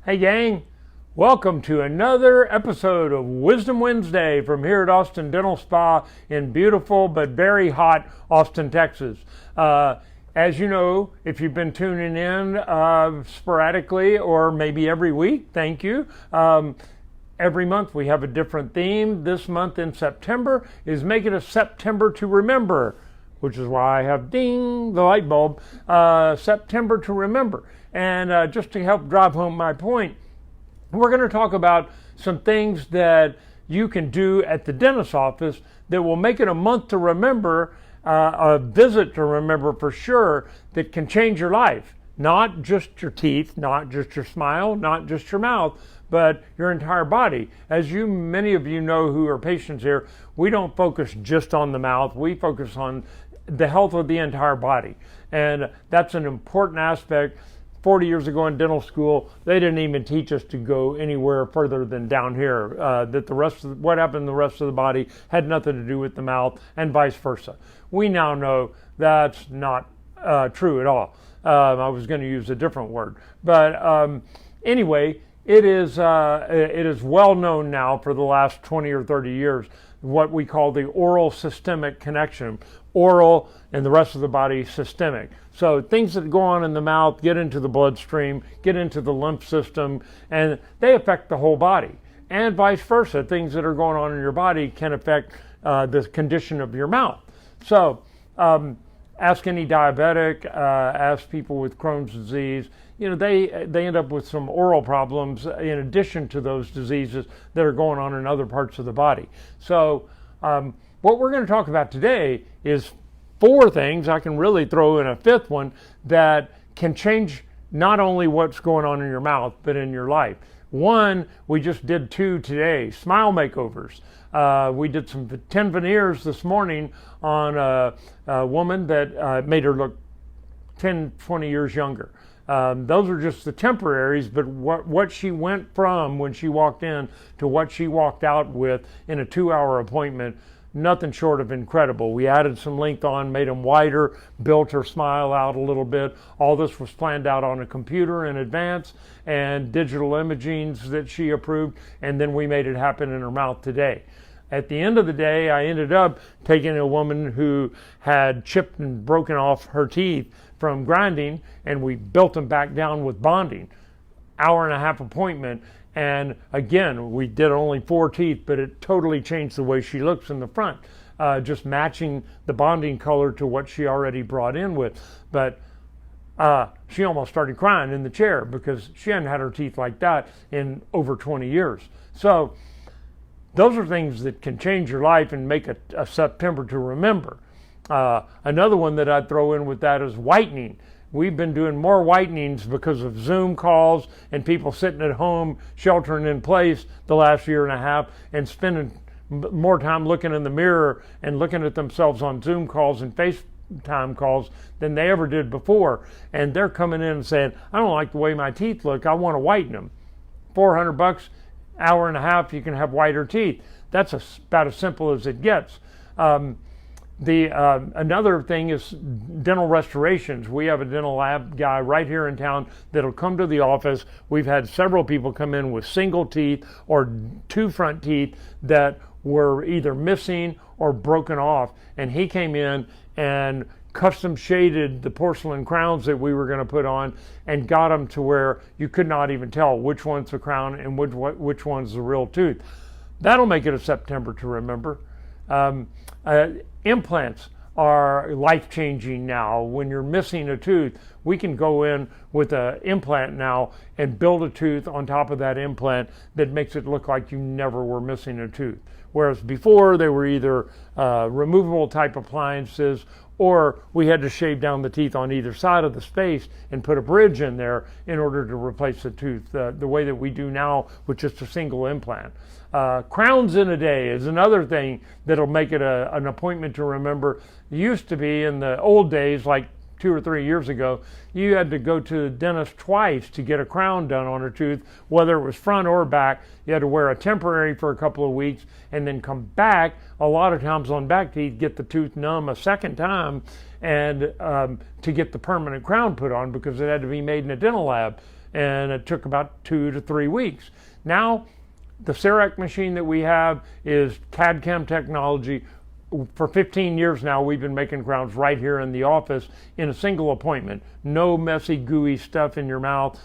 Hey gang, welcome to another episode of Wisdom Wednesday from here at Austin Dental Spa in beautiful but very hot Austin, Texas. As you know, if you've been tuning in sporadically or maybe every week, thank you. Every month we have a different theme. This month in September is Make It a September to Remember, which is why I have ding, the light bulb, September to Remember. And just to help drive home my point, we're going to talk about some things that you can do at the dentist's office that will make it a month to remember, a visit to remember for sure, that can change your life. Not just your teeth, not just your smile, not just your mouth, but your entire body. As many of you know who are patients here, we don't focus just on the mouth. We focus on the health of the entire body. And that's an important aspect. 40 years ago in dental school, they didn't even teach us to go anywhere further than down here. That what happened in the rest of the body had nothing to do with the mouth, and vice versa. We now know that's not true at all. I was going to use a different word, but anyway, it is well known now for the last 20 or 30 years what we call the oral systemic connection. Oral and the rest of the body systemic. So things that go on in the mouth get into the bloodstream, get into the lymph system, and they affect the whole body. And vice versa, things that are going on in your body can affect the condition of your mouth. So ask any diabetic, ask people with Crohn's disease, they end up with some oral problems in addition to those diseases that are going on in other parts of the body. So what we're going to talk about today is 4 things, I can really throw in a 5th one, that can change not only what's going on in your mouth, but in your life. 1, we just did 2 today, smile makeovers. We did some 10 veneers this morning on a woman that made her look 10, 20 years younger. Those are just the temporaries, but what she went from when she walked in to what she walked out with in a 2-hour appointment, nothing short of incredible. We added some length on, made them wider, built her smile out a little bit. All this was planned out on a computer in advance and digital imagings that she approved, and then we made it happen in her mouth today. At the end of the day, I ended up taking a woman who had chipped and broken off her teeth from grinding, and we built them back down with bonding. Hour-and-a-half appointment. And again, we did only 4 teeth, but it totally changed the way she looks in the front, just matching the bonding color to what she already brought in with. But she almost started crying in the chair because she hadn't had her teeth like that in over 20 years. So those are things that can change your life and make a September to remember. Another one that I'd throw in with that is whitening. We've been doing more whitenings because of Zoom calls and people sitting at home sheltering in place the last year and a half and spending more time looking in the mirror and looking at themselves on Zoom calls and FaceTime calls than they ever did before. And they're coming in and saying, I don't like the way my teeth look, I want to whiten them. $400, hour and a half, you can have whiter teeth. That's about as simple as it gets. Another thing is dental restorations. We have a dental lab guy right here in town that'll come to the office. We've had several people come in with single teeth or 2 front teeth that were either missing or broken off. And he came in and custom shaded the porcelain crowns that we were going to put on and got them to where you could not even tell which one's the crown and which one's the real tooth. That'll make it a September to remember. Implants are life-changing now. When you're missing a tooth, we can go in with an implant now and build a tooth on top of that implant that makes it look like you never were missing a tooth. Whereas before, they were either removable type appliances, or we had to shave down the teeth on either side of the space and put a bridge in there in order to replace the tooth, the way that we do now with just a single implant. Crowns in a day is another thing that'll make it an appointment to remember. It used to be in the old days, like 2 or 3 years ago, you had to go to the dentist twice to get a crown done on a tooth, whether it was front or back. You had to wear a temporary for a couple of weeks and then come back. A lot of times on back teeth, get the tooth numb a second time and to get the permanent crown put on because it had to be made in a dental lab. and it took about 2 to 3 weeks. Now, the CEREC machine that we have is CAD/CAM technology. For 15 years now, we've been making crowns right here in the office in a single appointment. No messy, gooey stuff in your mouth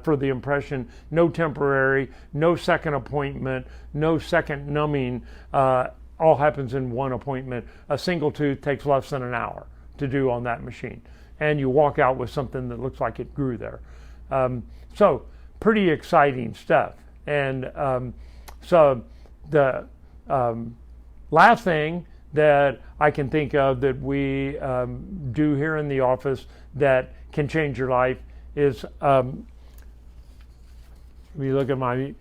for the impression, no temporary, no second appointment, no second numbing. All happens in one appointment. A single tooth takes less than an hour to do on that machine. And you walk out with something that looks like it grew there. So pretty exciting stuff. And so the last thing that I can think of that we do here in the office that can change your life is, let me look at my,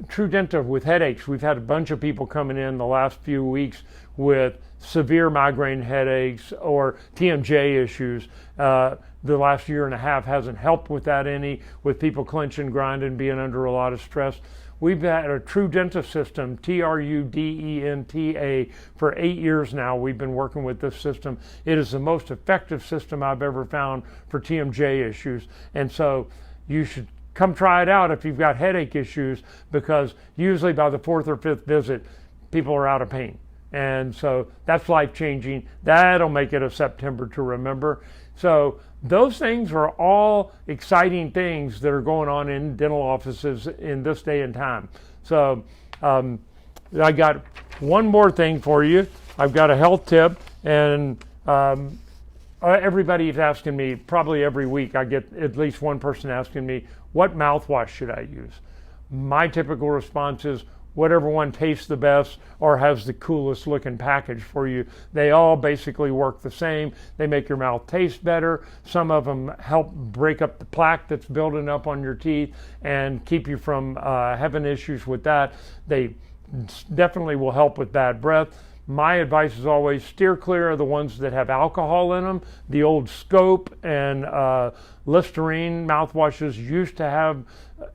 Trudenta with headaches. We've had a bunch of people coming in the last few weeks with severe migraine headaches or TMJ issues. The last year and a half hasn't helped with that any, with people clenching, grinding, being under a lot of stress. We've had a Trudenta system, Trudenta, for 8 years now. We've been working with this system. It is the most effective system I've ever found for TMJ issues. And so you should come try it out if you've got headache issues, because usually by the 4th or 5th visit, people are out of pain. And so that's life-changing. That'll make it a September to remember. So those things are all exciting things that are going on in dental offices in this day and time. So I got one more thing for you. I've got a health tip, and everybody is asking me, probably every week I get at least one person asking me, what mouthwash should I use? My typical response is, whatever one tastes the best or has the coolest looking package for you. They all basically work the same. They make your mouth taste better. Some of them help break up the plaque that's building up on your teeth and keep you from having issues with that. They definitely will help with bad breath. My advice is always steer clear of the ones that have alcohol in them. The old Scope and Listerine mouthwashes used to have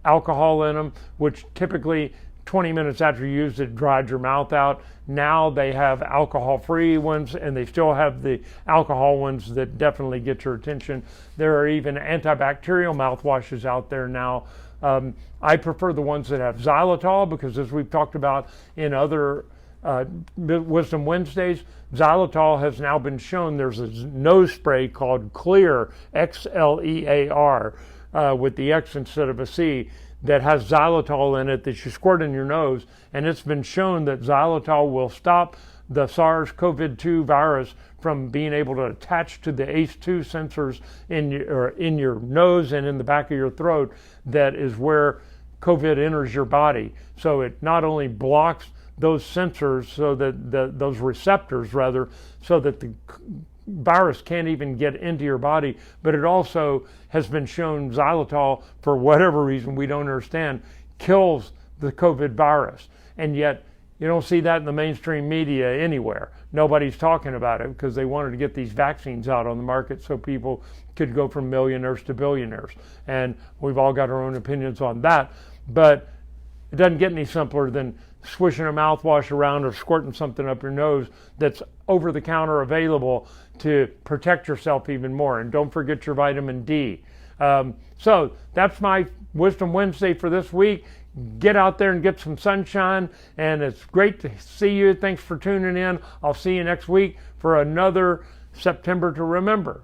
alcohol in them, which typically 20 minutes after you used it dried your mouth out. Now they have alcohol-free ones, and they still have the alcohol ones that definitely get your attention. There are even antibacterial mouthwashes out there now. I prefer the ones that have xylitol, because as we've talked about in other Wisdom Wednesdays, xylitol has now been shown. There's a nose spray called Xlear, Xlear, with the X instead of a C, that has xylitol in it that you squirt in your nose, and it's been shown that xylitol will stop the SARS-CoV-2 virus from being able to attach to the ACE2 sensors in your nose and in the back of your throat. That is where COVID enters your body. So it not only blocks those sensors, so that those receptors rather, so that the virus can't even get into your body, but it also has been shown xylitol, for whatever reason we don't understand, kills the COVID virus. And yet you don't see that in the mainstream media anywhere. Nobody's talking about it because they wanted to get these vaccines out on the market so people could go from millionaires to billionaires. And we've all got our own opinions on that, but it doesn't get any simpler than swishing a mouthwash around or squirting something up your nose that's over the counter available to protect yourself even more. And don't forget your vitamin D. So that's my Wisdom Wednesday for this week. Get out there and get some sunshine, and it's great to see you. Thanks for tuning in. I'll see you next week for another September to remember.